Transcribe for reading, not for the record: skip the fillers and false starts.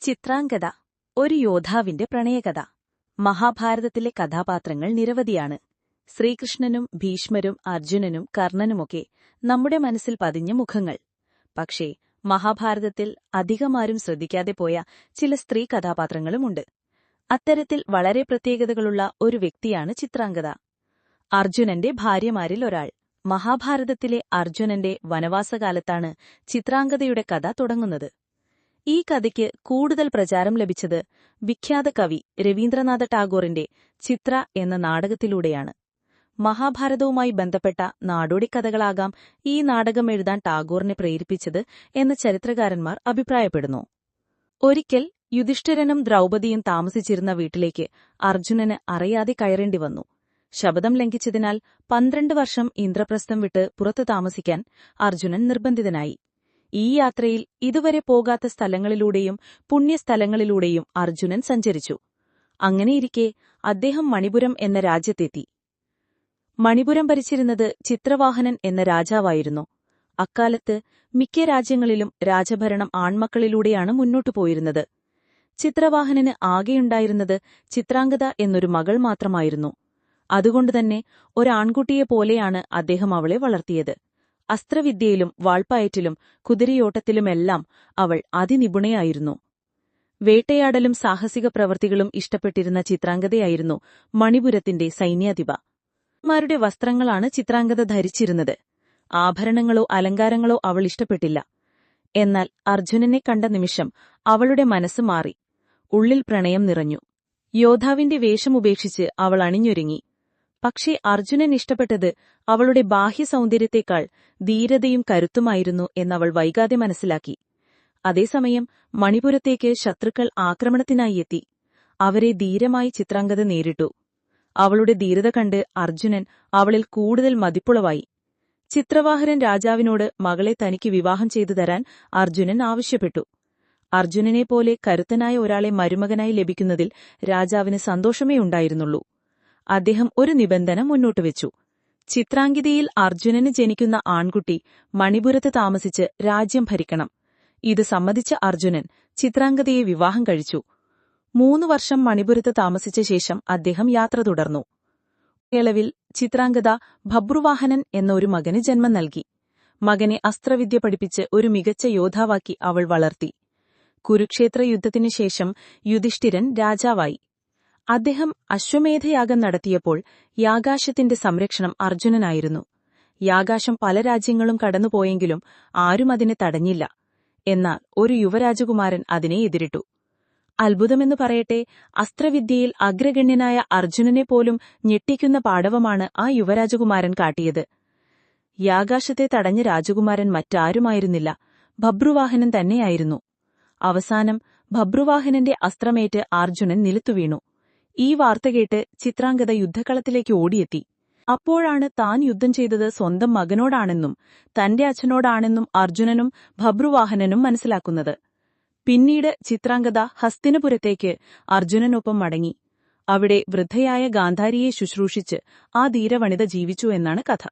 ചിത്രാംഗത ഒരു യോദ്ധാവിന്റെ പ്രണയകഥ. മഹാഭാരതത്തിലെ കഥാപാത്രങ്ങൾ നിരവധിയാണ്. ശ്രീകൃഷ്ണനും ഭീഷ്മരും അർജുനനും കർണനുമൊക്കെ നമ്മുടെ മനസ്സിൽ പതിഞ്ഞ മുഖങ്ങൾ. പക്ഷേ മഹാഭാരതത്തിൽ അധികമാരും ശ്രദ്ധിക്കാതെ പോയ ചില സ്ത്രീ കഥാപാത്രങ്ങളുമുണ്ട്. അത്തരത്തിൽ വളരെ പ്രത്യേകതകളുള്ള ഒരു വ്യക്തിയാണ് ചിത്രാംഗത. അർജുനന്റെ ഭാര്യമാരിൽ ഒരാൾ. മഹാഭാരതത്തിലെ അർജുനന്റെ വനവാസകാലത്താണ് ചിത്രാംഗതയുടെ കഥ തുടങ്ങുന്നത്. ഈ കഥയ്ക്ക് കൂടുതൽ പ്രചാരം ലഭിച്ചത് വിഖ്യാത കവി രവീന്ദ്രനാഥ ടാഗോറിന്റെ ചിത്ര എന്ന നാടകത്തിലൂടെയാണ്. മഹാഭാരതവുമായി ബന്ധപ്പെട്ട നാടോടിക്കഥകളാകാം ഈ നാടകം എഴുതാൻ ടാഗോറിനെ പ്രേരിപ്പിച്ചത് എന്ന് ചരിത്രകാരന്മാർ അഭിപ്രായപ്പെടുന്നു. ഒരിക്കൽ യുധിഷ്ഠിരനും ദ്രൗപദിയും താമസിച്ചിരുന്ന വീട്ടിലേക്ക് അർജുനന് അറിയാതെ കയറേണ്ടി വന്നു. ശപഥം ലംഘിച്ചതിനാൽ 12 വർഷം ഇന്ദ്രപ്രസ്ഥം വിട്ട് പുറത്തു താമസിക്കാൻ അർജുനൻ നിർബന്ധിതനായി. ഈ യാത്രയിൽ ഇതുവരെ പോകാത്ത സ്ഥലങ്ങളിലൂടെയും പുണ്യസ്ഥലങ്ങളിലൂടെയും അർജുനൻ സഞ്ചരിച്ചു. അങ്ങനെയിരിക്കെ അദ്ദേഹം മണിപുരം എന്ന രാജ്യത്തെത്തി. മണിപുരം ഭരിച്ചിരുന്നത് ചിത്രവാഹനൻ എന്ന രാജാവായിരുന്നു. അക്കാലത്ത് മിക്ക രാജ്യങ്ങളിലും രാജഭരണം ആൺമക്കളിലൂടെയാണ് മുന്നോട്ടു പോയിരുന്നത്. ചിത്രവാഹനന് ആകെയുണ്ടായിരുന്നത് ചിത്രാംഗത എന്നൊരു മകൾ മാത്രമായിരുന്നു. അതുകൊണ്ടുതന്നെ ഒരാൺകുട്ടിയെപ്പോലെയാണ് അദ്ദേഹം അവളെ വളർത്തിയത്. അസ്ത്രവിദ്യയിലും വാൾപ്പയറ്റിലും കുതിരയോട്ടത്തിലുമെല്ലാം അവൾ അതിനിപുണയായിരുന്നു. വേട്ടയാടലും സാഹസിക പ്രവൃത്തികളും ഇഷ്ടപ്പെട്ടിരുന്ന ചിത്രാംഗതയായിരുന്നു മണിപുരത്തിന്റെ സൈന്യാധിപ. മാരുടെ വസ്ത്രങ്ങളാണ് ചിത്രാംഗത ധരിച്ചിരുന്നത്. ആഭരണങ്ങളോ അലങ്കാരങ്ങളോ അവൾ ഇഷ്ടപ്പെട്ടില്ല. എന്നാൽ അർജുനനെ കണ്ട നിമിഷം അവളുടെ മനസ്സ് മാറി. ഉള്ളിൽ പ്രണയം നിറഞ്ഞു. യോദ്ധാവിന്റെ വേഷമുപേക്ഷിച്ച് അവൾ അണിഞ്ഞൊരുങ്ങി. പക്ഷേ അർജുനൻ ഇഷ്ടപ്പെട്ടത് അവളുടെ ബാഹ്യസൗന്ദര്യത്തെക്കാൾ ധീരതയും കരുത്തുമായിരുന്നു എന്നവൾ വൈകാതെ മനസ്സിലാക്കി. അതേസമയം മണിപുരത്തേക്ക് ശത്രുക്കൾ ആക്രമണത്തിനായി എത്തി. അവരെ ധീരമായി ചിത്രാംഗത നേരിട്ടു. അവളുടെ ധീരത കണ്ട് അർജുനൻ അവളിൽ കൂടുതൽ മതിപ്പുളവായി. ചിത്രവാഹനൻ രാജാവിനോട് മകളെ തനിക്ക് വിവാഹം ചെയ്തു തരാൻ അർജുനൻ ആവശ്യപ്പെട്ടു. അർജുനനെപ്പോലെ കരുത്തനായ ഒരാളെ മരുമകനായി ലഭിക്കുന്നതിൽ രാജാവിന് സന്തോഷമേ ഉണ്ടായിരുന്നുള്ളൂ. അദ്ദേഹം ഒരു നിബന്ധന മുന്നോട്ടുവച്ചു. ചിത്രാംഗതയിൽ അർജുനന് ജനിക്കുന്ന ആൺകുട്ടി മണിപുരത്ത് താമസിച്ച് രാജ്യം ഭരിക്കണം. ഇത് സമ്മതിച്ച അർജുനൻ ചിത്രാംഗതയെ വിവാഹം കഴിച്ചു. 3 വർഷം മണിപുരത്ത് താമസിച്ച ശേഷം അദ്ദേഹം യാത്ര തുടർന്നു. ഇളവിൽ ചിത്രാംഗത ഭബ്രുവാഹനൻ എന്ന ഒരു മകന് ജന്മം നൽകി. മകനെ അസ്ത്രവിദ്യ പഠിപ്പിച്ച് ഒരു മികച്ച യോദ്ധാവാക്കി അവൾ വളർത്തി. കുരുക്ഷേത്ര യുദ്ധത്തിനു ശേഷം യുധിഷ്ഠിരൻ രാജാവായി. അദ്ദേഹം അശ്വമേധയാഗം നടത്തിയപ്പോൾ യാഗാശത്തിന്റെ സംരക്ഷണം അർജുനനായിരുന്നു. യാഗാശം പല രാജ്യങ്ങളും കടന്നുപോയെങ്കിലും ആരും അതിനെ തടഞ്ഞില്ല. എന്നാൽ ഒരു യുവരാജകുമാരൻ അതിനെ എതിരിട്ടു. അത്ഭുതമെന്നു പറയട്ടെ, അസ്ത്രവിദ്യയിൽ അഗ്രഗണ്യനായ അർജുനനെപ്പോലും ഞെട്ടിക്കുന്ന പാടവമാണ് ആ യുവരാജകുമാരൻ കാട്ടിയത്. യാഗാശത്തെ തടഞ്ഞ രാജകുമാരൻ മറ്റാരുമായിരുന്നില്ല, ഭബ്രുവാഹനൻ തന്നെയായിരുന്നു. അവസാനം ഭബ്രുവാഹനന്റെ അസ്ത്രമേറ്റ് അർജുനൻ നിലത്തുവീണു. ഈ വാർത്ത കേട്ട് ചിത്രാംഗത യുദ്ധക്കളത്തിലേക്ക് ഓടിയെത്തി. അപ്പോഴാണ് താൻ യുദ്ധം ചെയ്തത് സ്വന്തം മകനോടാണെന്നും തന്റെ അച്ഛനോടാണെന്നും അർജുനനും ഭബ്രുവാഹനനും മനസ്സിലാക്കുന്നത്. പിന്നീട് ചിത്രാംഗത ഹസ്തിനപുരത്തേക്ക് അർജുനനൊപ്പം മടങ്ങി. അവിടെ വൃദ്ധയായ ഗാന്ധാരിയെ ശുശ്രൂഷിച്ച് ആ ധീരവനിത ജീവിച്ചു എന്നാണ് കഥ.